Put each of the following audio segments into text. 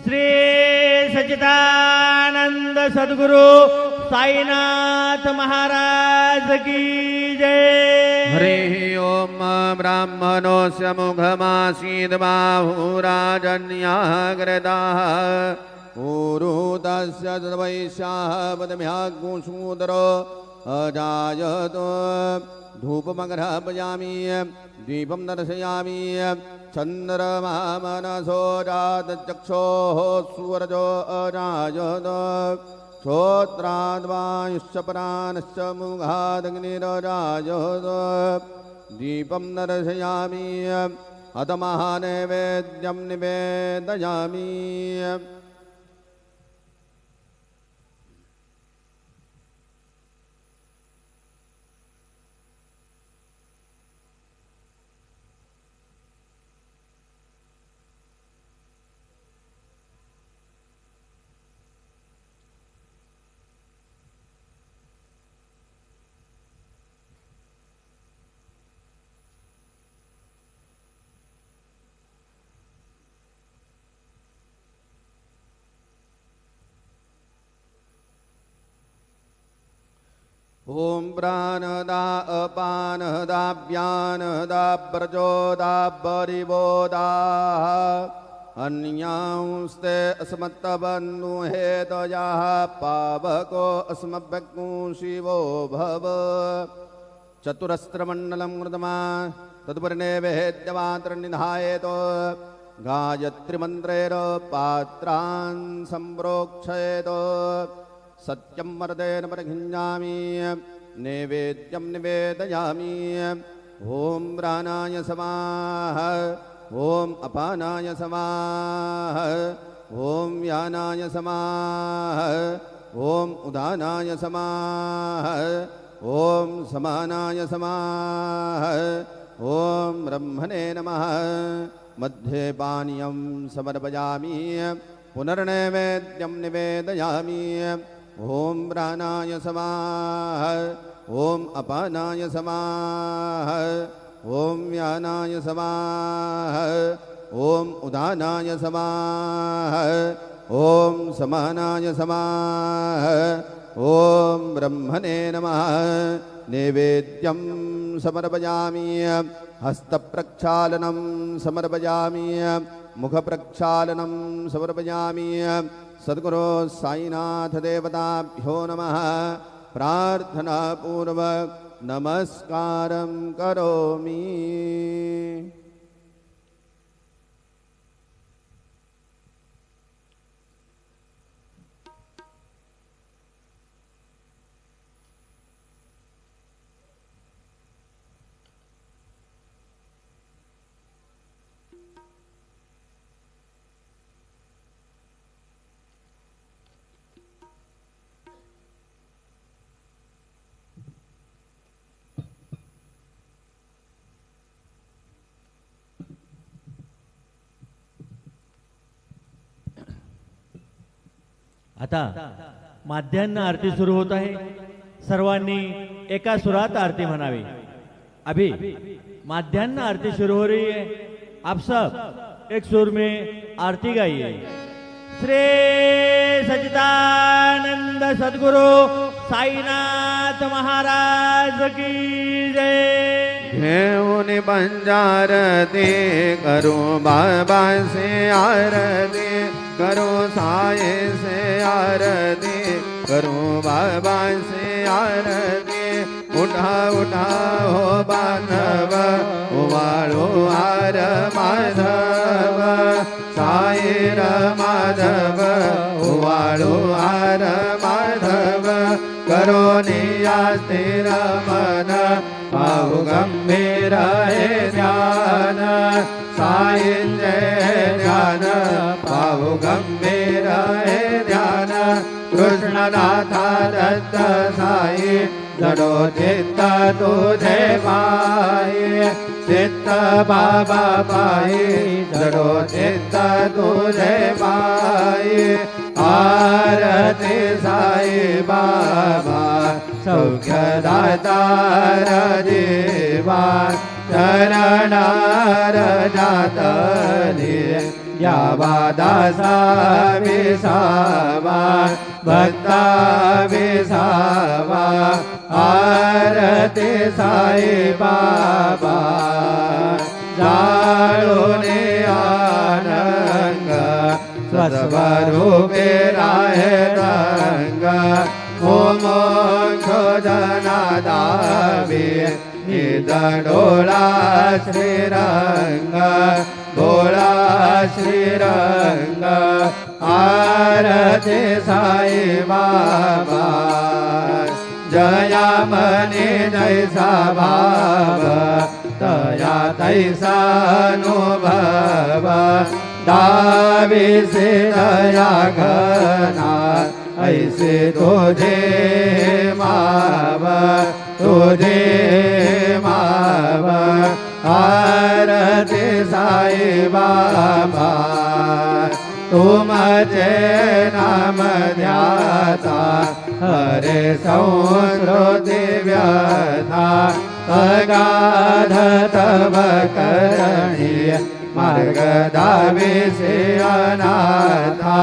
श्री सच्चिदानंद सद्गुरु साईनाथ महाराज की जय। हरिः ओम। ब्राह्मणोऽस्य मुखमासीद्बाहुराजन्याग्रदाः ऊरुतस्य वैश्याः पदम्याग्मुशूदरो अजायत। धूपमग्रहपयामि दीपं दर्शयामि चन्द्रमा मनसो जातचक्षोः सूरजो अजायत। श्रोत्राद्वायुश्च प्राणश्च मुखादग्निरजायत। दीपं दर्शयामि अथ महानैवेद्यं निवेदयामि। ओम प्राणदा अपानदा व्यानदा प्रचोदा परिबोधा अन्यांस्ते अस्मत्तबन्धुहेतयाः पावको अस्मभ्यग्नो शिवो भव। चतुरस्त्रमण्डलं कृतमा तत्परिनेवेद्यमात्रनिधायेत। गायत्रीमन्त्रेण पात्रान् सम्प्रोक्षयेत। सत्यं वरदेन परिघिञ्जामि नैवेद्यं निवेदयामि। ओम प्राणाय समाः ओम अपानाय समाः ओम व्यानाय समाः ओम उदानाय समाः ओम समानाय समाः ओम ब्रह्मणे नमः। मध्ये पानीयं समर्पयामि पुनर्नैवेद्यं निवेदयामि। ओम प्राणाय समाः ओम अपानाय समाः ओम व्यानाय समाः ओम उदानाय समाः ओम समानाय समाः ओम ब्रह्मणे नमः। नैवेद्यं समर्पयामि हस्तप्रक्षालनं समर्पयामि मुखप्रक्षालनं समर्पयामि। सद्गुरो साईनाथ देवताभ्यो नमः। प्रार्थना पूर्वक नमस्कारं करोमि। आता माध्यान्ह आरती सुरू होत आहे। सर्वांनी एका सुरात आरती म्हणावी। अभी माध्यान्ह आरती शुरू हो रही है। आप सब एक सुर में आरती गाइए। श्री सच्चिदानंद सद्गुरु साईनाथ महाराज की जय। घेऊन बंजारती करो बाबा से आरती करो साये से आरती करो बाबा से आरती। उठा उठा हो बांधव उवाळो हार माधव साईर माधव उवाळो हार माधव। करो निया स्थिर मन पाहु गंभीर हे ध्यान साई जय ध्यान पाहु गंभीर हे ध्यान। कृष्णनाथा दत्त साई जडो चित्त तुझे पाई चित्त बाबा पाई जडो चित्त तुझे पाई। आरती साई बाबा सौख्यदाता जीवा चरणार जातली द्यावा दासा विसावा भक्ता विसावा आरती साई बाबा जाळूने आनंद स्वस्वरूपे राहे रंग ओ मोक्ष जनादावी निज डोळा श्रीरंग डोळा श्रीरंग आरती साई बाबा जया मने जैसा भाव तया तैसा अनुभव दाविसे दया घना ऐसे तुझे माव तुझे माव आरती साई बाबा तुमचे नाम ध्याता हरे संस्कृती व्यथा अगाध तव करणी मार्ग दाविसे अनाथा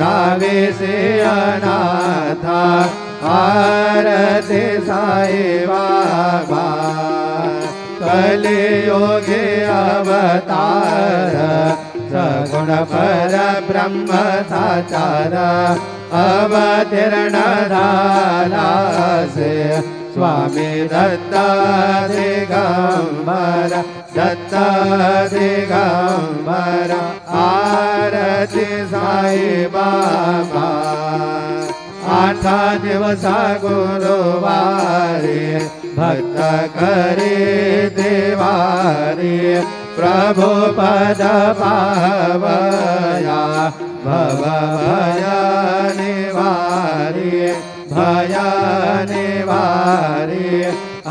दाविसे अनाथा आरती साई बाबा कलियुगे अवतार सगुण पर ब्रह्म साचार अवतीर्ण झाला से स्वामी दत्त दिगंबर दत्त दिगंबर आरती साई बाबा आठा दिवसा गुरुवारी भक्त करे देवारी प्रभु पद पावया भव भय निवारी भय निवारी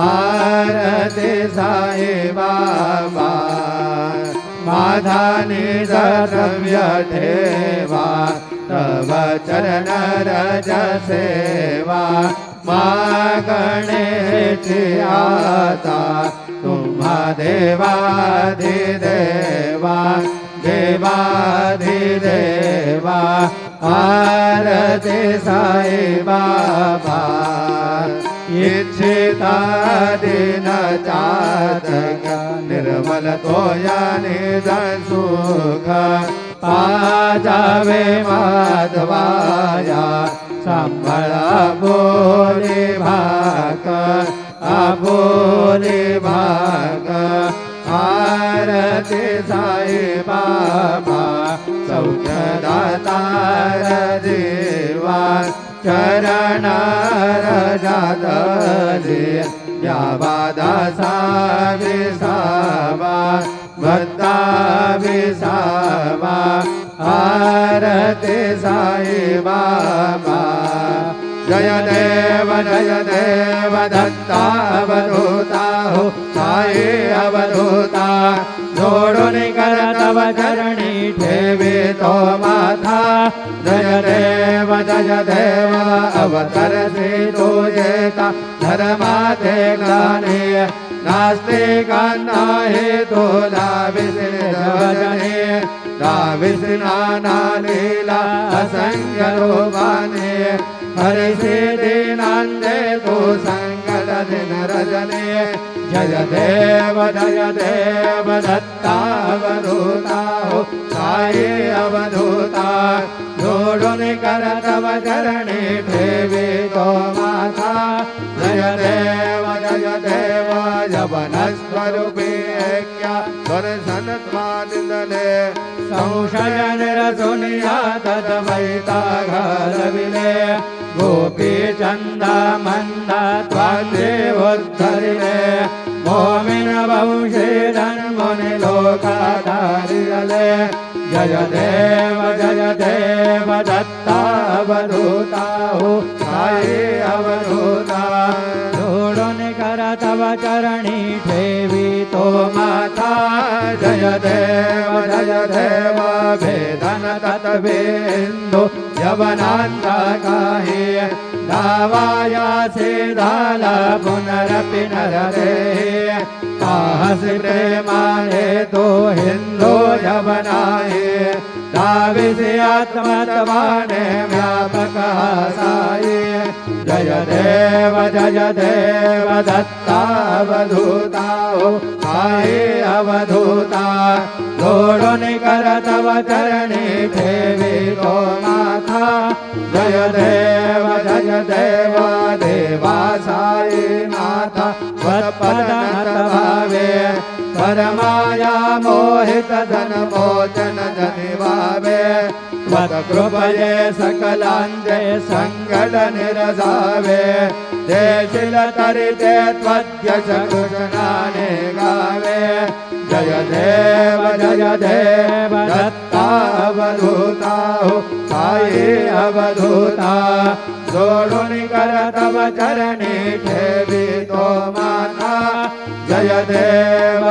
आरती साई बाबा माझा निज द्रव्य ठेवा तव चरण रज सेवा मागणेची आता तुम्हा देवाधिदेवा देवाधिदेवा आरती साई बाबा इच्छिता दिन चातक निर्मल तोया निज सुख पाजावे माधवाया सांभाळा बोले भाग आबोले भाग आरती साई बाबा सौख्यदातार देवा चरण रजादले द्यावा दासा विसावा भक्ता विसावा आरती साई बाबा जय देव दत्तावधूता हो साई अवधूता जोडून कर तव चरणी ठेवे तो माथा जय देव अवतरसे तुझे का धर्माते गाणे नास्तिकांना हे तुला विसरे भजने दाविसना लीला असंख्य रूपाने हरिसे दीनांदे तो संगत दिन रजने जय देव दत्तावधूता हो साई अवधूता जोडून कर तव चरणी ठेवे तो माथा जय देव यवन स्वरूपी ऐक्या दर्शन स्वादिंदले संशय निरसुनिया तद्वैता घालविले गोपी चंदा मंदा त्वादेवोद्धरिले मोमिन वंशे धन्मुनि लोकाधारिले जय देव दत्तावधूता हो साई अवधूता जोडून कर तव चरणी ठेवी तो माथा जय देव भेदन तत्वेंदु यवनांता काही दावायासे झाला पुनरपि नरदेह साहस प्रेमाने तो हिंदू यवनाहे विषयात्मतमाने व्यापकः साई जय देव दत्तावधूता साई अवधूता जोडून कर तव चरणी ठेवी तो माथा जय देव देवा साई नाथा वत्पदनत भावे परमाया मोहित धन मोचन धनि भावे त्वत् कृपये सकलांजे संकट निरसावे देशिल तरिते त्वद्यश कृष्णाने गावे जय देव दत्तावधूता साई अवधूता जोडून कर तव चरणी ठेवी तो माथा जय देव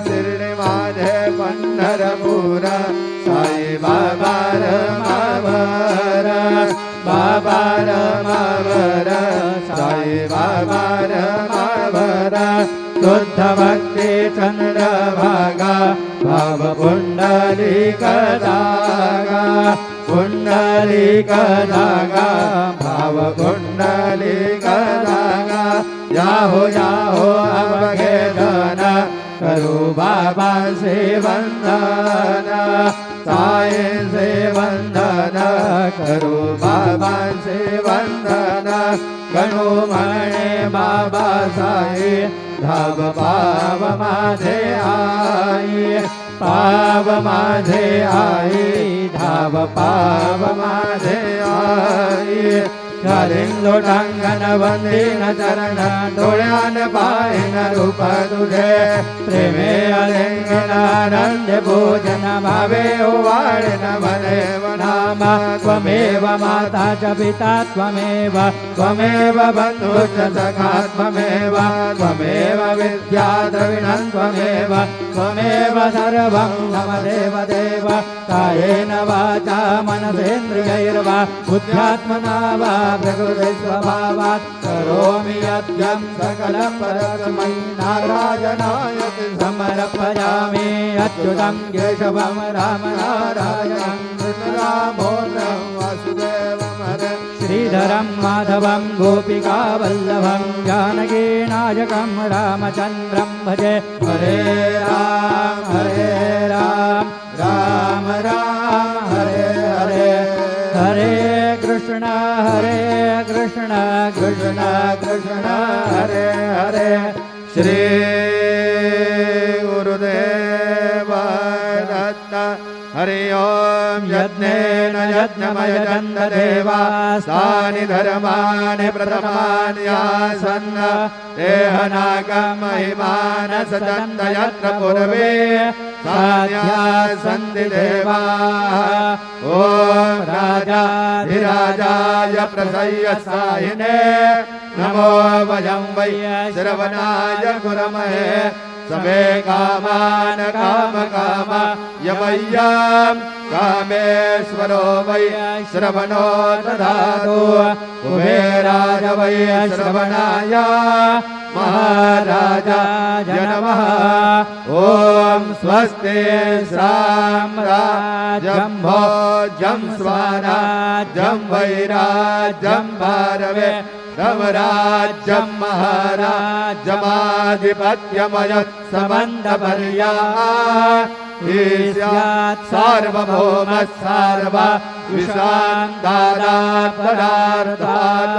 शिर्डी माझे पंढरपूर साई बाबा रमावर साई बाबा रमावर शुद्ध भक्ति चंद्रभागा भाव पुंडलिक दागा भाव पुंडलिक दागा याहो अवघेदन करो बाबा से वंदन साई से वंदन करो बाबा से वंदन गणो मणे बाबा साई धाव पाव माझे आई धाव पाव माझे आई घालिंदो टांगण वंदीन चरण डोळ्यान पाहिन रूप तुझे प्रेमे अलिंगनानंद भोजन भावे ओवाळिन वने नामा त्वमेव माता च पिता त्वमेव बंधु च सखा त्वमेव विद्या द्रविणं त्वमेव सर्वं मम देव कायेन वाचा मनसेन्द्रियैर्वा बुद्ध्यात्मना वा प्रकृति स्वभावात् करोमि यद्यं सकलं परस्मै नारायणाय समर्पयामि अच्युतं केशवं राम नारायणं कृष्णदामोदरं वासुदेवं हरे श्रीधरं माधवं गोपिकावल्लभं जानकीनायकं रामचन्द्रं भजे हरे राम राम हरे हरे हरे कृष्ण कृष्ण हरे हरे श्री गुरुदेव दत्त हरि ओम यज्ञेन यज्ञमयजन्त देवास्तानि धर्माणि प्रथमान्यासन् देहनागं महिमान सजन्त यत्र पूर्वे सन्ति देवाः ओम राजाधिराजाय प्रसय्यसायिने नमो वयं वै श्रवणाय कुर्महे समे कामान काम यमय्यां कामेश्वरो वै श्रवणो दधातु कुबेराय वै श्रवणाय महाराजाय नमः ओम स्वस्ति साम्राज्यं भोज्यं स्वराज्यं वैराज्यं भारवे रामराज्यं महाराज्यमाधिपत्यमय समन्तपर्यात् सार्वभौम सर्व विशान्तादात् परार्धात्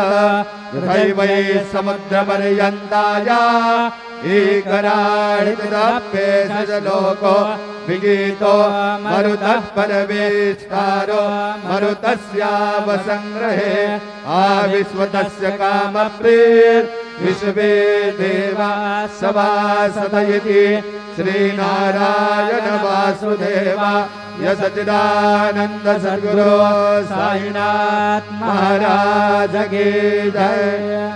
तथैवै समुद्रपर्यन्ताय एकराळितदाप्येष लोको विगीतो मरुतः परमेष्ठारो मरुतस्यावसंग्रहे आविश्वतस्य कामप्रीर् विश्वे देवा सभासद इति श्रीनारायण वासुदेव सच्चिदानंद सद्गुरु साईनाथ महाराज की जय।